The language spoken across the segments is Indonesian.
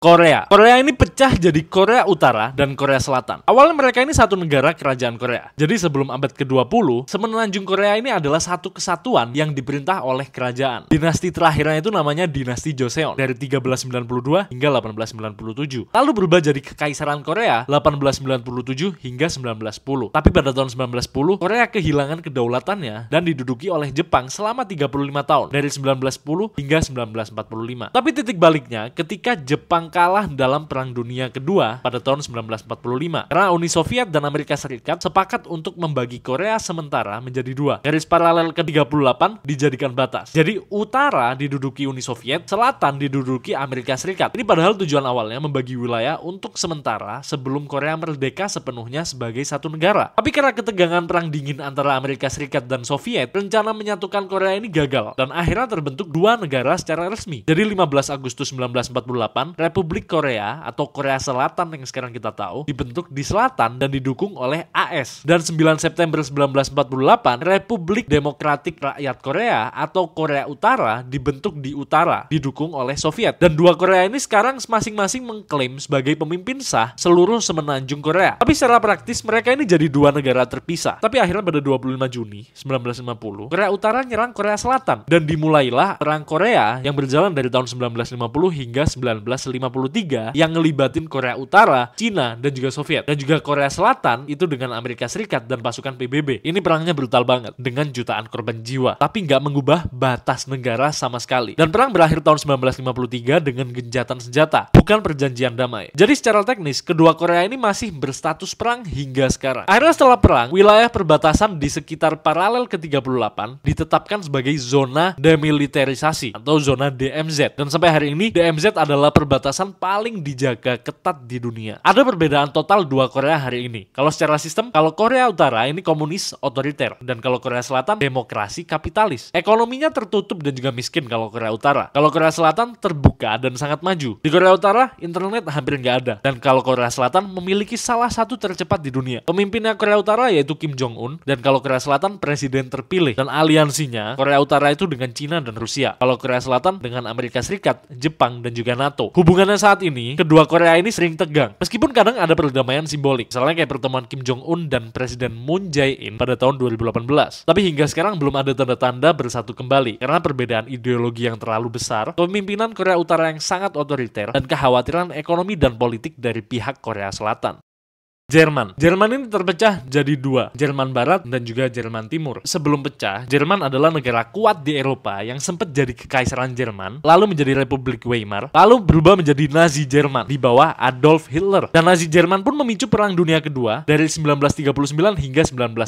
Korea. Korea ini pecah jadi Korea Utara dan Korea Selatan. Awalnya mereka ini satu negara kerajaan Korea. Jadi sebelum abad ke-20, semenanjung Korea ini adalah satu kesatuan yang diperintah oleh kerajaan. Dinasti terakhirnya itu namanya Dinasti Joseon dari 1392 hingga 1897. Lalu berubah jadi Kekaisaran Korea 1897 hingga 1910. Tapi pada tahun 1910, Korea kehilangan kedaulatannya dan diduduki oleh Jepang selama 35 tahun dari 1910 hingga 1945. Tapi titik baliknya ketika Jepang kalah dalam Perang Dunia Kedua pada tahun 1945 karena Uni Soviet dan Amerika Serikat sepakat untuk membagi Korea sementara menjadi dua. Garis paralel ke-38 dijadikan batas. Jadi utara diduduki Uni Soviet, selatan diduduki Amerika Serikat. Ini padahal tujuan awalnya membagi wilayah untuk sementara sebelum Korea merdeka sepenuhnya sebagai satu negara. Tapi karena ketegangan perang dingin antara Amerika Serikat dan Soviet, rencana menyatukan Korea ini gagal dan akhirnya terbentuk dua negara secara resmi. Jadi 15 Agustus 1948, Republik Korea atau Korea Selatan yang sekarang kita tahu dibentuk di selatan dan didukung oleh AS. Dan 9 September 1948, Republik Demokratik Rakyat Korea atau Korea Utara dibentuk di utara, didukung oleh Soviet. Dan dua Korea ini sekarang masing-masing mengklaim sebagai pemimpin sah seluruh semenanjung Korea. Tapi secara praktis mereka ini jadi dua negara terpisah. Tapi akhirnya pada 25 Juni 1950, Korea Utara nyerang Korea Selatan dan dimulailah Perang Korea yang berjalan dari tahun 1950 hingga 1953 yang ngelibatin Korea Utara, Cina, dan juga Soviet. Dan juga Korea Selatan itu dengan Amerika Serikat dan pasukan PBB. Ini perangnya brutal banget dengan jutaan korban jiwa, tapi nggak mengubah batas negara sama sekali. Dan perang berakhir tahun 1953 dengan gencatan senjata, bukan perjanjian damai. Jadi secara teknis, kedua Korea ini masih berstatus perang hingga sekarang. Akhirnya setelah perang, wilayah perbatasan di sekitar paralel ke-38 ditetapkan sebagai zona demilitarisasi atau zona DMZ. Dan sampai hari ini, DMZ adalah perbatasan paling dijaga ketat di dunia. Ada perbedaan total dua Korea hari ini. Kalau secara sistem, kalau Korea Utara ini komunis otoriter, dan kalau Korea Selatan demokrasi kapitalis. Ekonominya tertutup dan juga miskin kalau Korea Utara. Kalau Korea Selatan terbuka dan sangat maju. Di Korea Utara, internet hampir nggak ada. Dan kalau Korea Selatan memiliki salah satu tercepat di dunia. Pemimpinnya Korea Utara yaitu Kim Jong-un, dan kalau Korea Selatan presiden terpilih. Dan aliansinya Korea Utara itu dengan Cina dan Rusia. Kalau Korea Selatan dengan Amerika Serikat, Jepang, dan juga NATO. Hubungannya saat ini, kedua Korea ini sering tegang. Meskipun kadang ada perdamaian simbolik. Misalnya kayak pertemuan Kim Jong-un dan Presiden Moon Jae-in pada tahun 2018. Tapi hingga sekarang belum ada tanda-tanda bersatu kembali. Karena perbedaan ideologi yang terlalu besar, kepemimpinan Korea Utara yang sangat otoriter, dan kekhawatiran ekonomi dan politik dari pihak Korea Selatan. Jerman ini terpecah jadi dua, Jerman Barat dan juga Jerman Timur. Sebelum pecah, Jerman adalah negara kuat di Eropa yang sempat jadi Kekaisaran Jerman, lalu menjadi Republik Weimar, lalu berubah menjadi Nazi Jerman di bawah Adolf Hitler. Dan Nazi Jerman pun memicu Perang Dunia Kedua dari 1939 hingga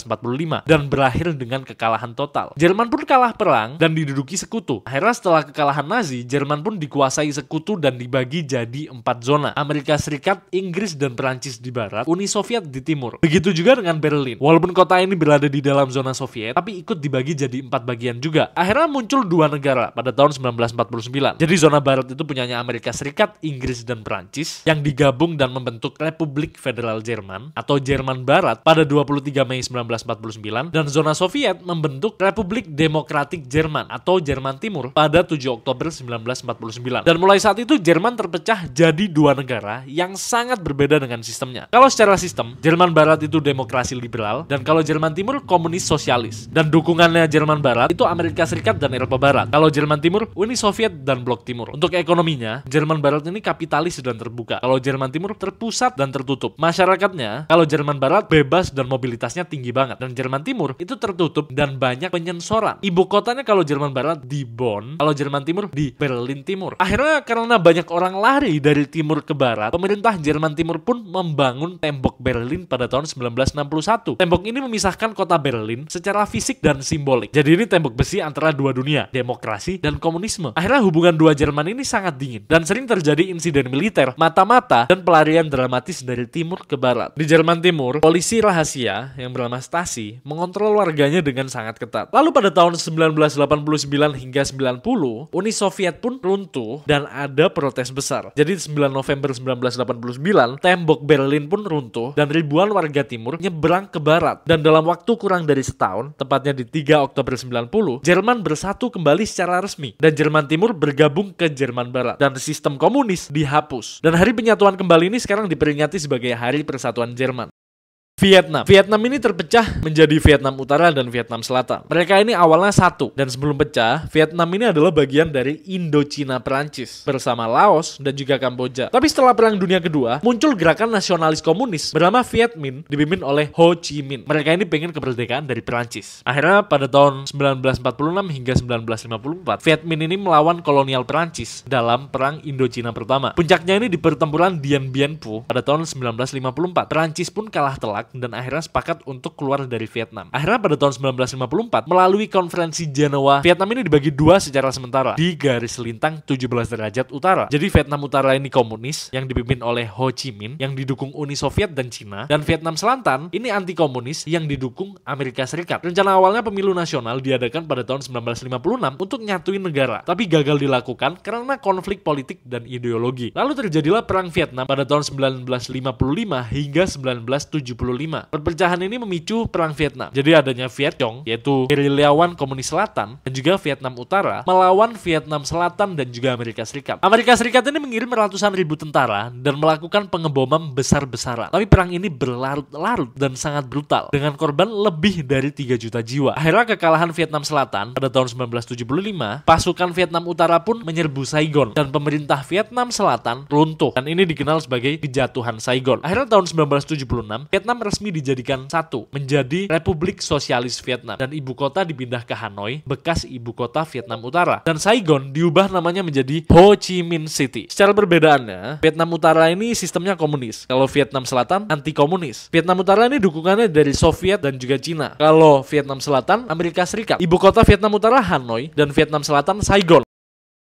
1945 dan berakhir dengan kekalahan total. Jerman pun kalah perang dan diduduki sekutu. Akhirnya setelah kekalahan Nazi, Jerman pun dikuasai sekutu dan dibagi jadi 4 zona. Amerika Serikat, Inggris, dan Perancis di barat, Uni Soviet di timur. Begitu juga dengan Berlin. Walaupun kota ini berada di dalam zona Soviet, tapi ikut dibagi jadi 4 bagian juga. Akhirnya muncul dua negara pada tahun 1949. Jadi zona barat itu punyanya Amerika Serikat, Inggris, dan Perancis yang digabung dan membentuk Republik Federal Jerman atau Jerman Barat pada 23 Mei 1949, dan zona Soviet membentuk Republik Demokratik Jerman atau Jerman Timur pada 7 Oktober 1949. Dan mulai saat itu Jerman terpecah jadi dua negara yang sangat berbeda dengan sistemnya. Kalau secara sistem, Jerman Barat itu demokrasi liberal, dan kalau Jerman Timur komunis sosialis. Dan dukungannya Jerman Barat itu Amerika Serikat dan Eropa Barat. Kalau Jerman Timur, Uni Soviet dan Blok Timur. Untuk ekonominya, Jerman Barat ini kapitalis dan terbuka. Kalau Jerman Timur terpusat dan tertutup. Masyarakatnya, kalau Jerman Barat bebas dan mobilitasnya tinggi banget. Dan Jerman Timur itu tertutup dan banyak penyensoran. Ibu kotanya kalau Jerman Barat di Bonn, kalau Jerman Timur di Berlin Timur. Akhirnya karena banyak orang lari dari timur ke barat, pemerintah Jerman Timur pun membangun tembok Berlin pada tahun 1961. Tembok ini memisahkan kota Berlin secara fisik dan simbolik. Jadi ini tembok besi antara dua dunia, demokrasi dan komunisme. Akhirnya hubungan dua Jerman ini sangat dingin dan sering terjadi insiden militer, mata-mata, dan pelarian dramatis dari timur ke barat. Di Jerman Timur, polisi rahasia yang bernama Stasi mengontrol warganya dengan sangat ketat. Lalu pada tahun 1989 hingga 90, Uni Soviet pun runtuh dan ada protes besar. Jadi 9 November 1989, tembok Berlin pun runtuh runtuh dan ribuan warga timur nyebrang ke barat. Dan dalam waktu kurang dari setahun, tepatnya di 3 Oktober 90, Jerman bersatu kembali secara resmi dan Jerman Timur bergabung ke Jerman Barat dan sistem komunis dihapus. Dan hari penyatuan kembali ini sekarang diperingati sebagai Hari Persatuan Jerman. Vietnam ini terpecah menjadi Vietnam Utara dan Vietnam Selatan. Mereka ini awalnya satu, dan sebelum pecah, Vietnam ini adalah bagian dari Indochina Perancis bersama Laos dan juga Kamboja. Tapi setelah Perang Dunia Kedua, muncul gerakan nasionalis komunis bernama Viet Minh dipimpin oleh Ho Chi Minh. Mereka ini pengen kemerdekaan dari Perancis. Akhirnya pada tahun 1946 hingga 1954, Viet Minh ini melawan kolonial Perancis dalam Perang Indochina pertama. Puncaknya ini di pertempuran Dien Bien Phu pada tahun 1954. Perancis pun kalah telak dan akhirnya sepakat untuk keluar dari Vietnam. Akhirnya pada tahun 1954, melalui konferensi Jenewa, Vietnam ini dibagi dua secara sementara di garis lintang 17 derajat utara. Jadi Vietnam Utara ini komunis yang dipimpin oleh Ho Chi Minh yang didukung Uni Soviet dan Cina, dan Vietnam Selatan ini anti komunis yang didukung Amerika Serikat. Rencana awalnya pemilu nasional diadakan pada tahun 1956 untuk nyatuin negara, tapi gagal dilakukan karena konflik politik dan ideologi. Lalu terjadilah Perang Vietnam pada tahun 1955 hingga 1975. Perpecahan ini memicu Perang Vietnam. Jadi adanya Viet Cong, yaitu gerilyawan komunis selatan, dan juga Vietnam Utara melawan Vietnam Selatan dan juga Amerika Serikat. Amerika Serikat ini mengirim ratusan ribu tentara dan melakukan pengeboman besar-besaran. Tapi perang ini berlarut-larut dan sangat brutal dengan korban lebih dari 3 juta jiwa. Akhirnya kekalahan Vietnam Selatan pada tahun 1975, pasukan Vietnam Utara pun menyerbu Saigon dan pemerintah Vietnam Selatan runtuh. Dan ini dikenal sebagai kejatuhan Saigon. Akhirnya tahun 1976, Vietnam resmi dijadikan satu menjadi Republik Sosialis Vietnam dan ibu kota dipindah ke Hanoi, bekas ibu kota Vietnam Utara, dan Saigon diubah namanya menjadi Ho Chi Minh City. Secara perbedaannya, Vietnam Utara ini sistemnya komunis, kalau Vietnam Selatan anti komunis. Vietnam Utara ini dukungannya dari Soviet dan juga Cina, kalau Vietnam Selatan Amerika Serikat. Ibu kota Vietnam Utara Hanoi dan Vietnam Selatan Saigon.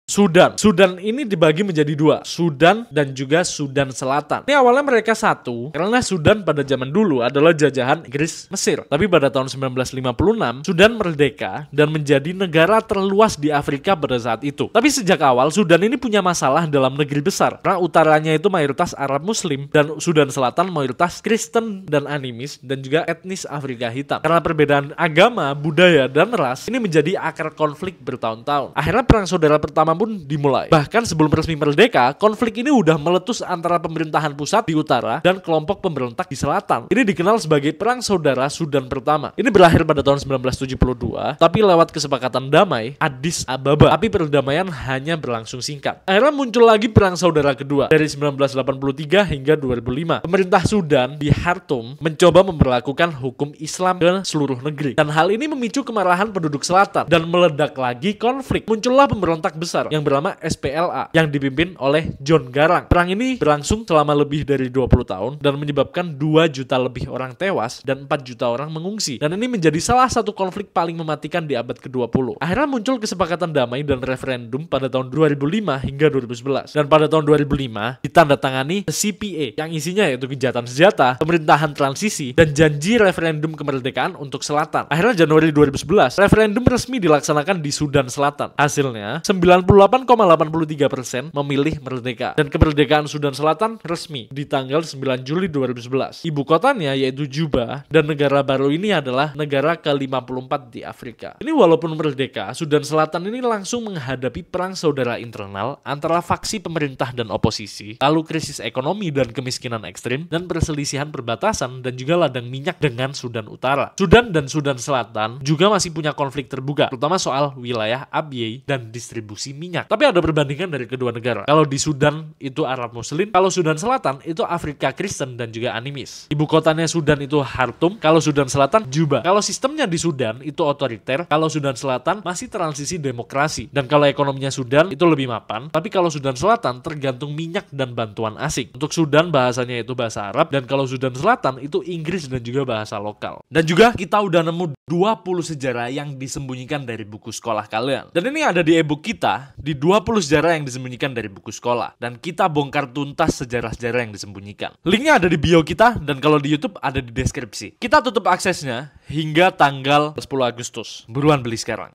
Sudan ini dibagi menjadi dua, Sudan dan juga Sudan Selatan. Ini awalnya mereka satu karena Sudan pada zaman dulu adalah jajahan Inggris Mesir. Tapi pada tahun 1956 Sudan merdeka dan menjadi negara terluas di Afrika pada saat itu. Tapi sejak awal Sudan ini punya masalah dalam negeri besar, karena utaranya itu mayoritas Arab Muslim dan Sudan Selatan mayoritas Kristen dan animis dan juga etnis Afrika hitam. Karena perbedaan agama, budaya, dan ras ini menjadi akar konflik bertahun-tahun. Akhirnya perang saudara pertama pun dimulai. Bahkan sebelum resmi merdeka, konflik ini udah meletus antara pemerintahan pusat di utara dan kelompok pemberontak di selatan. Ini dikenal sebagai Perang Saudara Sudan Pertama. Ini berakhir pada tahun 1972, tapi lewat kesepakatan damai Addis Ababa. Tapi perdamaian hanya berlangsung singkat. Akhirnya muncul lagi Perang Saudara Kedua dari 1983 hingga 2005. Pemerintah Sudan di Khartoum mencoba memperlakukan hukum Islam ke seluruh negeri. Dan hal ini memicu kemarahan penduduk selatan dan meledak lagi konflik. Muncullah pemberontak besar yang bernama SPLA yang dipimpin oleh John Garang. Perang ini berlangsung selama lebih dari 20 tahun dan menyebabkan 2 juta lebih orang tewas dan 4 juta orang mengungsi. Dan ini menjadi salah satu konflik paling mematikan di abad ke-20. Akhirnya muncul kesepakatan damai dan referendum pada tahun 2005 hingga 2011. Dan pada tahun 2005 ditandatangani CPA yang isinya yaitu gencatan senjata, pemerintahan transisi, dan janji referendum kemerdekaan untuk selatan. Akhirnya Januari 2011 referendum resmi dilaksanakan di Sudan Selatan. Hasilnya 98,83% memilih merdeka. Dan kemerdekaan Sudan Selatan resmi di tanggal 9 Juli 2011. Ibu kotanya yaitu Juba, dan negara baru ini adalah negara ke-54 di Afrika. Ini walaupun merdeka, Sudan Selatan ini langsung menghadapi perang saudara internal antara faksi pemerintah dan oposisi, lalu krisis ekonomi dan kemiskinan ekstrim, dan perselisihan perbatasan dan juga ladang minyak dengan Sudan Utara. Sudan dan Sudan Selatan juga masih punya konflik terbuka, terutama soal wilayah Abyei dan distribusi minyak. Tapi ada perbandingan dari kedua negara. Kalau di Sudan itu Arab Muslim, kalau Sudan Selatan itu Afrika Kristen dan juga animis. Ibu kotanya Sudan itu Khartoum, kalau Sudan Selatan Juba. Kalau sistemnya di Sudan itu otoriter, kalau Sudan Selatan masih transisi demokrasi. Dan kalau ekonominya Sudan itu lebih mapan, tapi kalau Sudan Selatan tergantung minyak dan bantuan asing. Untuk Sudan bahasanya itu bahasa Arab, dan kalau Sudan Selatan itu Inggris dan juga bahasa lokal. Dan juga kita udah nemu 20 sejarah yang disembunyikan dari buku sekolah kalian. Dan ini ada di e-book kita, di 20 sejarah yang disembunyikan dari buku sekolah. Dan kita bongkar tuntas sejarah-sejarah yang disembunyikan. Linknya ada di bio kita, dan kalau di YouTube ada di deskripsi. Kita tutup aksesnya hingga tanggal 10 Agustus. Buruan beli sekarang.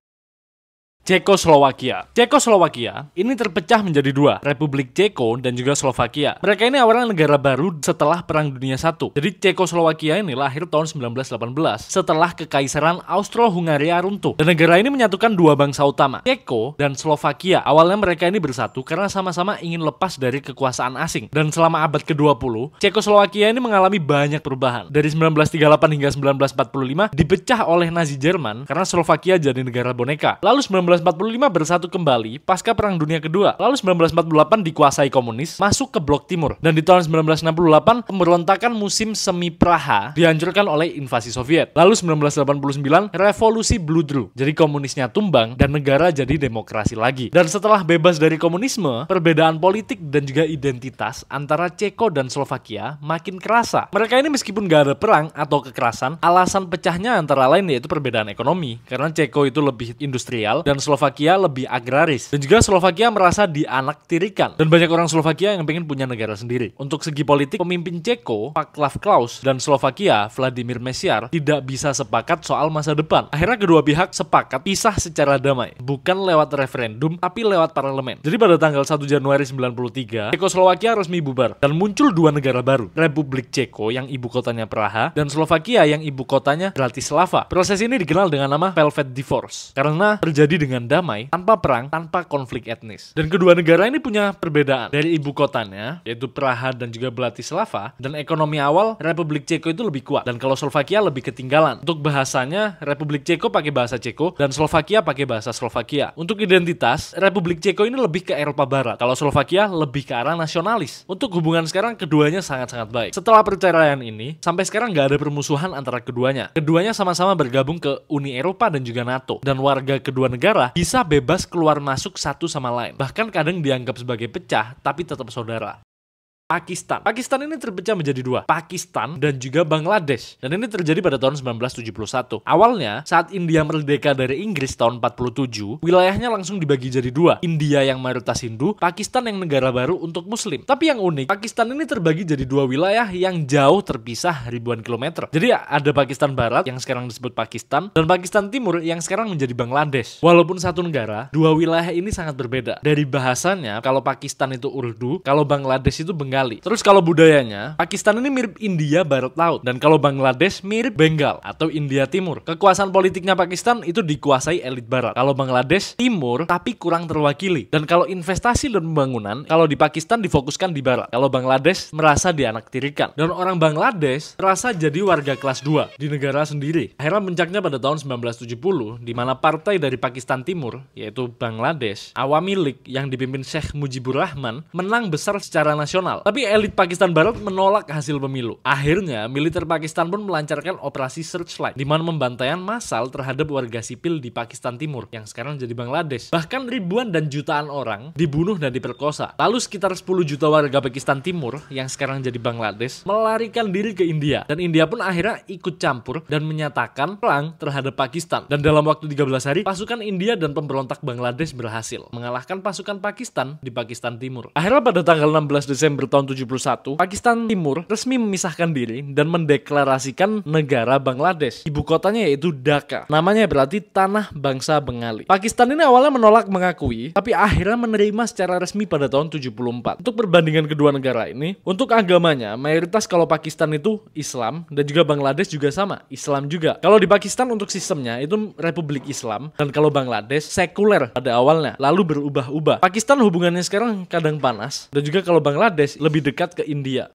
Cekoslowakia. Cekoslowakia ini terpecah menjadi dua, Republik Ceko dan juga Slovakia. Mereka ini awalnya negara baru setelah Perang Dunia I. Jadi Cekoslowakia ini lahir tahun 1918 setelah Kekaisaran Austro-Hungaria runtuh. Dan negara ini menyatukan dua bangsa utama, Ceko dan Slovakia. Awalnya mereka ini bersatu karena sama-sama ingin lepas dari kekuasaan asing. Dan selama abad ke-20, Cekoslowakia ini mengalami banyak perubahan. Dari 1938 hingga 1945 dipecah oleh Nazi Jerman karena Slovakia jadi negara boneka. Lalu 1945 bersatu kembali pasca Perang Dunia Kedua. Lalu 1948 dikuasai komunis, masuk ke blok timur. Dan di tahun 1968 pemberontakan musim semi Praha dihancurkan oleh invasi Soviet. Lalu 1989 revolusi Bludru. Jadi komunisnya tumbang dan negara jadi demokrasi lagi. Dan setelah bebas dari komunisme, perbedaan politik dan juga identitas antara Ceko dan Slovakia makin kerasa. Mereka ini meskipun gak ada perang atau kekerasan, alasan pecahnya antara lain yaitu perbedaan ekonomi. Karena Ceko itu lebih industrial dan Slovakia lebih agraris. Dan juga Slovakia merasa dianaktirikan. Dan banyak orang Slovakia yang pengen punya negara sendiri. Untuk segi politik, pemimpin Ceko, Václav Klaus, dan Slovakia, Vladimir Mečiar, tidak bisa sepakat soal masa depan. Akhirnya kedua pihak sepakat pisah secara damai. Bukan lewat referendum, tapi lewat parlemen. Jadi pada tanggal 1 Januari 1993, Cekoslowakia resmi bubar. Dan muncul dua negara baru. Republik Ceko yang ibu kotanya Praha, dan Slovakia yang ibu kotanya Bratislava. Proses ini dikenal dengan nama Velvet Divorce. Karena terjadi dengan damai, tanpa perang, tanpa konflik etnis. Dan kedua negara ini punya perbedaan. Dari ibu kotanya, yaitu Praha dan juga Bratislava, dan ekonomi awal, Republik Ceko itu lebih kuat. Dan kalau Slovakia lebih ketinggalan. Untuk bahasanya, Republik Ceko pakai bahasa Ceko, dan Slovakia pakai bahasa Slovakia. Untuk identitas, Republik Ceko ini lebih ke Eropa Barat. Kalau Slovakia lebih ke arah nasionalis. Untuk hubungan sekarang, keduanya sangat-sangat baik. Setelah perceraian ini, sampai sekarang nggak ada permusuhan antara keduanya. Keduanya sama-sama bergabung ke Uni Eropa dan juga NATO. Dan warga kedua negara bisa bebas keluar masuk satu sama lain. Bahkan kadang dianggap sebagai pecah, tapi tetap saudara. Pakistan ini terpecah menjadi dua, Pakistan dan juga Bangladesh. Dan ini terjadi pada tahun 1971. Awalnya, saat India merdeka dari Inggris tahun 47, wilayahnya langsung dibagi jadi dua. India yang mayoritas Hindu, Pakistan yang negara baru untuk Muslim. Tapi yang unik, Pakistan ini terbagi jadi dua wilayah yang jauh terpisah ribuan kilometer. Jadi ada Pakistan Barat yang sekarang disebut Pakistan, dan Pakistan Timur yang sekarang menjadi Bangladesh. Walaupun satu negara, dua wilayah ini sangat berbeda. Dari bahasanya, kalau Pakistan itu Urdu, kalau Bangladesh itu Bengali. Terus kalau budayanya, Pakistan ini mirip India Barat Laut, dan kalau Bangladesh mirip Bengal atau India Timur. Kekuasaan politiknya Pakistan itu dikuasai elit Barat. Kalau Bangladesh Timur tapi kurang terwakili. Dan kalau investasi dan pembangunan, kalau di Pakistan difokuskan di Barat. Kalau Bangladesh merasa dianaktirikan. Dan orang Bangladesh merasa jadi warga kelas 2 di negara sendiri. Akhirnya puncaknya pada tahun 1970, di mana partai dari Pakistan Timur, yaitu Bangladesh, Awami League yang dipimpin Sheikh Mujibur Rahman, menang besar secara nasional. Tapi elit Pakistan Barat menolak hasil pemilu. Akhirnya, militer Pakistan pun melancarkan operasi Searchlight, di mana pembantaian massal terhadap warga sipil di Pakistan Timur, yang sekarang jadi Bangladesh. Bahkan ribuan dan jutaan orang dibunuh dan diperkosa. Lalu sekitar 10 juta warga Pakistan Timur, yang sekarang jadi Bangladesh, melarikan diri ke India. Dan India pun akhirnya ikut campur dan menyatakan perang terhadap Pakistan. Dan dalam waktu 13 hari, pasukan India dan pemberontak Bangladesh berhasil mengalahkan pasukan Pakistan di Pakistan Timur. Akhirnya pada tanggal 16 Desember tahun 71, Pakistan Timur resmi memisahkan diri dan mendeklarasikan negara Bangladesh. Ibu kotanya yaitu Dhaka. Namanya berarti Tanah Bangsa Bengali. Pakistan ini awalnya menolak mengakui, tapi akhirnya menerima secara resmi pada tahun 74. Untuk perbandingan kedua negara ini, untuk agamanya, mayoritas kalau Pakistan itu Islam, dan juga Bangladesh juga sama, Islam juga. Kalau di Pakistan untuk sistemnya itu Republik Islam, dan kalau Bangladesh sekuler pada awalnya, lalu berubah-ubah. Pakistan hubungannya sekarang kadang panas, dan juga kalau Bangladesh lebih dekat ke India.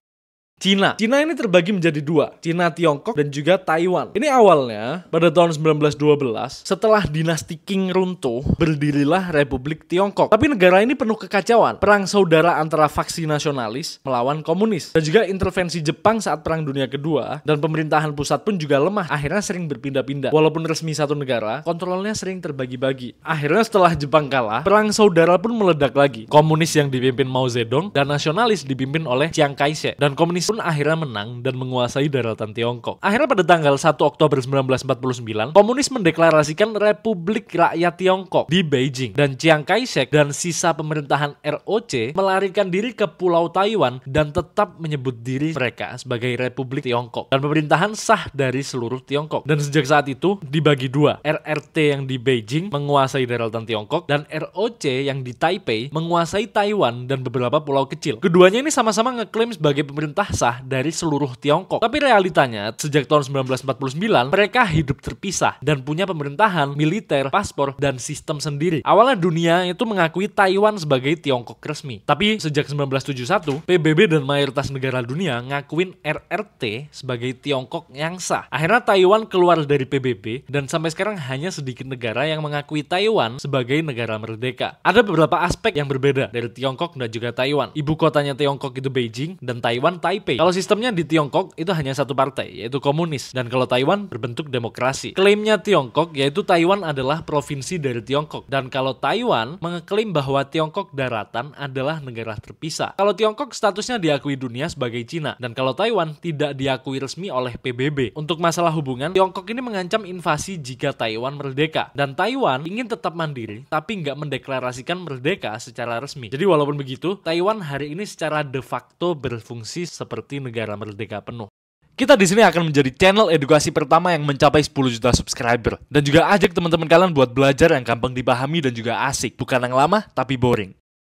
Cina ini terbagi menjadi dua, Cina Tiongkok dan juga Taiwan. Ini awalnya pada tahun 1912, setelah dinasti Qing runtuh, berdirilah Republik Tiongkok. Tapi negara ini penuh kekacauan, perang saudara antara faksi nasionalis melawan komunis, dan juga intervensi Jepang saat Perang Dunia Kedua, dan pemerintahan pusat pun juga lemah, akhirnya sering berpindah-pindah. Walaupun resmi satu negara, kontrolnya sering terbagi-bagi. Akhirnya setelah Jepang kalah, perang saudara pun meledak lagi. Komunis yang dipimpin Mao Zedong, dan nasionalis dipimpin oleh Chiang Kai-shek. Dan komunis pun akhirnya menang dan menguasai daratan Tiongkok. Akhirnya pada tanggal 1 Oktober 1949, komunis mendeklarasikan Republik Rakyat Tiongkok di Beijing, dan Chiang Kai-shek dan sisa pemerintahan ROC melarikan diri ke Pulau Taiwan dan tetap menyebut diri mereka sebagai Republik Tiongkok, dan pemerintahan sah dari seluruh Tiongkok. Dan sejak saat itu dibagi dua, RRT yang di Beijing menguasai daratan Tiongkok dan ROC yang di Taipei menguasai Taiwan dan beberapa pulau kecil. Keduanya ini sama-sama ngeklaim sebagai pemerintah sah dari seluruh Tiongkok. Tapi realitanya sejak tahun 1949 mereka hidup terpisah dan punya pemerintahan, militer, paspor, dan sistem sendiri. Awalnya dunia itu mengakui Taiwan sebagai Tiongkok resmi. Tapi sejak 1971 PBB dan mayoritas negara dunia ngakuin RRT sebagai Tiongkok yang sah. Akhirnya Taiwan keluar dari PBB dan sampai sekarang hanya sedikit negara yang mengakui Taiwan sebagai negara merdeka. Ada beberapa aspek yang berbeda dari Tiongkok dan juga Taiwan. Ibu kotanya Tiongkok itu Beijing dan Taiwan Taipei. Kalau sistemnya di Tiongkok itu hanya satu partai, yaitu komunis, dan kalau Taiwan berbentuk demokrasi. Klaimnya Tiongkok yaitu Taiwan adalah provinsi dari Tiongkok, dan kalau Taiwan mengeklaim bahwa Tiongkok daratan adalah negara terpisah. Kalau Tiongkok statusnya diakui dunia sebagai Cina, dan kalau Taiwan tidak diakui resmi oleh PBB. Untuk masalah hubungan, Tiongkok ini mengancam invasi jika Taiwan merdeka, dan Taiwan ingin tetap mandiri tapi nggak mendeklarasikan merdeka secara resmi. Jadi walaupun begitu, Taiwan hari ini secara de facto berfungsi seperti negara merdeka penuh. Kita di sini akan menjadi channel edukasi pertama yang mencapai 10 juta subscriber, dan juga ajak teman-teman kalian buat belajar yang gampang dipahami dan juga asik, bukan yang lama tapi boring.